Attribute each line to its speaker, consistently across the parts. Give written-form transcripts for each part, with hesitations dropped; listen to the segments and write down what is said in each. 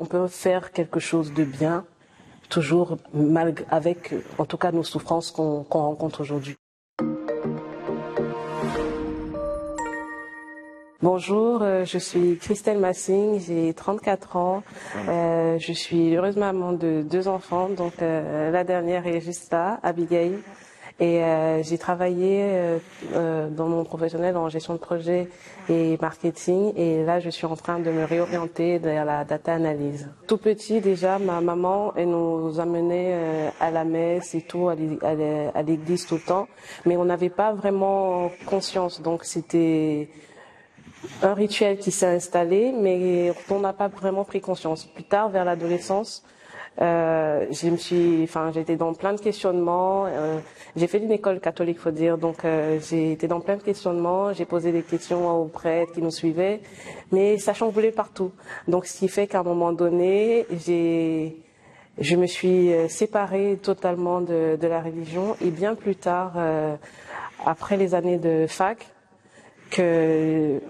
Speaker 1: On peut faire quelque chose de bien, toujours malgré, avec, en tout cas, nos souffrances qu'on rencontre aujourd'hui. Bonjour, je suis Christelle Massing, j'ai 34 ans. Je suis heureuse maman de 2 enfants, donc la dernière est juste là, Abigail. Et j'ai travaillé dans mon professionnel en gestion de projet et marketing. Et là, je suis en train de me réorienter vers la data analyse. Tout petit, déjà, ma maman, elle nous amenait à la messe et tout, à l'église tout le temps. Mais on n'avait pas vraiment conscience. Donc, c'était un rituel qui s'est installé, mais on n'a pas vraiment pris conscience. Plus tard, vers l'adolescence, j'ai été dans plein de questionnements. J'ai fait une école catholique, faut dire, donc j'ai été dans plein de questionnements. J'ai posé des questions aux prêtres qui nous suivaient, mais ça chamboulait partout. Donc, ce qui fait qu'à un moment donné, je me suis séparée totalement de la religion, et bien plus tard, après les années de fac, que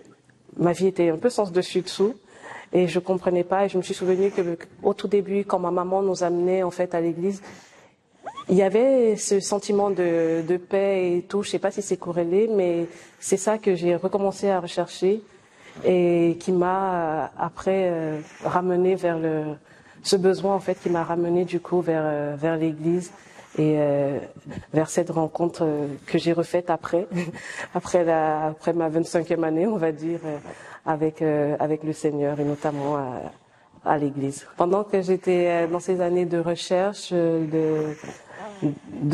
Speaker 1: ma vie était un peu sens dessus dessous. Et je comprenais pas, et je me suis souvenu que au tout début, quand ma maman nous amenait en fait à l'église, il y avait ce sentiment de paix et tout. Je sais pas si c'est corrélé, mais c'est ça que j'ai recommencé à rechercher et qui m'a après ramené vers ce besoin en fait qui m'a ramené du coup vers l'église et vers cette rencontre que j'ai refaite après après ma 25e année, on va dire, avec le Seigneur et notamment à l'église. Pendant que j'étais dans ces années de recherche de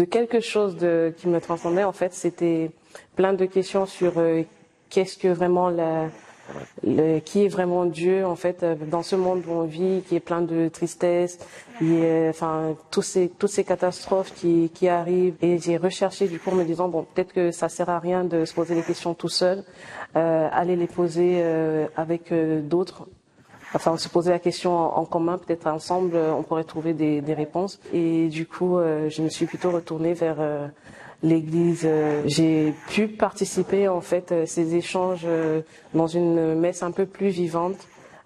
Speaker 1: quelque chose qui me transcendait, en fait, c'était plein de questions sur qu'est-ce que vraiment qui est vraiment Dieu, en fait, dans ce monde où on vit, qui est plein de tristesse, toutes ces catastrophes qui arrivent. Et j'ai recherché du coup en me disant bon, peut-être que ça sert à rien de se poser les questions tout seul, aller les poser avec d'autres. Enfin, se poser la question en commun, peut-être ensemble, on pourrait trouver des réponses. Et du coup, je me suis plutôt retournée vers l'église. J'ai pu participer en fait à ces échanges dans une messe un peu plus vivante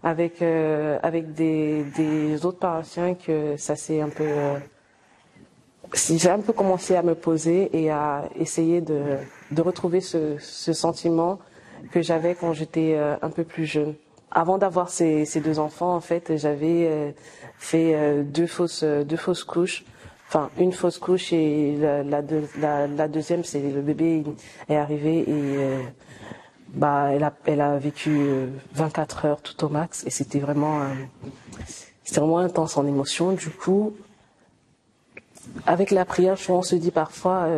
Speaker 1: avec des autres paroissiens, que ça s'est un peu j'ai un peu commencé à me poser et à essayer de retrouver ce sentiment que j'avais quand j'étais un peu plus jeune. Avant d'avoir ces 2 enfants, en fait, j'avais fait 2 fausses couches. Enfin, une fausse couche, et la deuxième, c'est le bébé est arrivé et elle a vécu 24 heures tout au max, et c'était vraiment intense en émotion. Du coup, avec la prière, on se dit parfois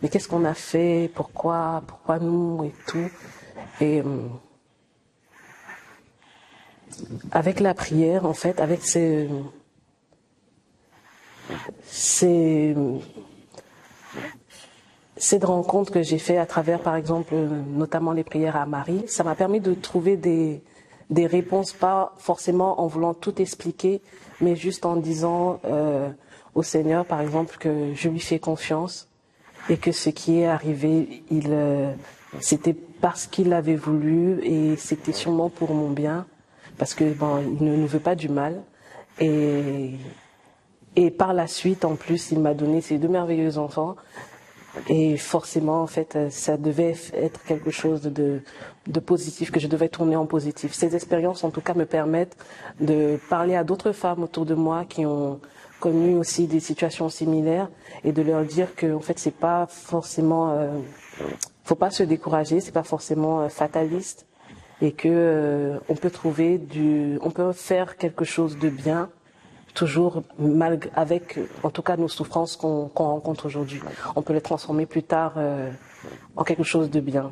Speaker 1: mais qu'est-ce qu'on a fait, pourquoi nous et tout. Et avec la prière, en fait, avec cette rencontre que j'ai fait à travers, par exemple, notamment les prières à Marie, ça m'a permis de trouver des réponses, pas forcément en voulant tout expliquer, mais juste en disant au Seigneur, par exemple, que je lui fais confiance et que ce qui est arrivé, c'était parce qu'il l'avait voulu et c'était sûrement pour mon bien, parce que il ne nous veut pas du mal. Et par la suite, en plus, il m'a donné ces 2 merveilleux enfants. Et forcément, en fait, ça devait être quelque chose de positif, que je devais tourner en positif. Ces expériences, en tout cas, me permettent de parler à d'autres femmes autour de moi qui ont connu aussi des situations similaires, et de leur dire que, en fait, c'est pas forcément, faut pas se décourager, c'est pas forcément fataliste, et que on peut faire quelque chose de bien, toujours malgré, avec, en tout cas, nos souffrances qu'on rencontre aujourd'hui. On peut les transformer plus tard en quelque chose de bien.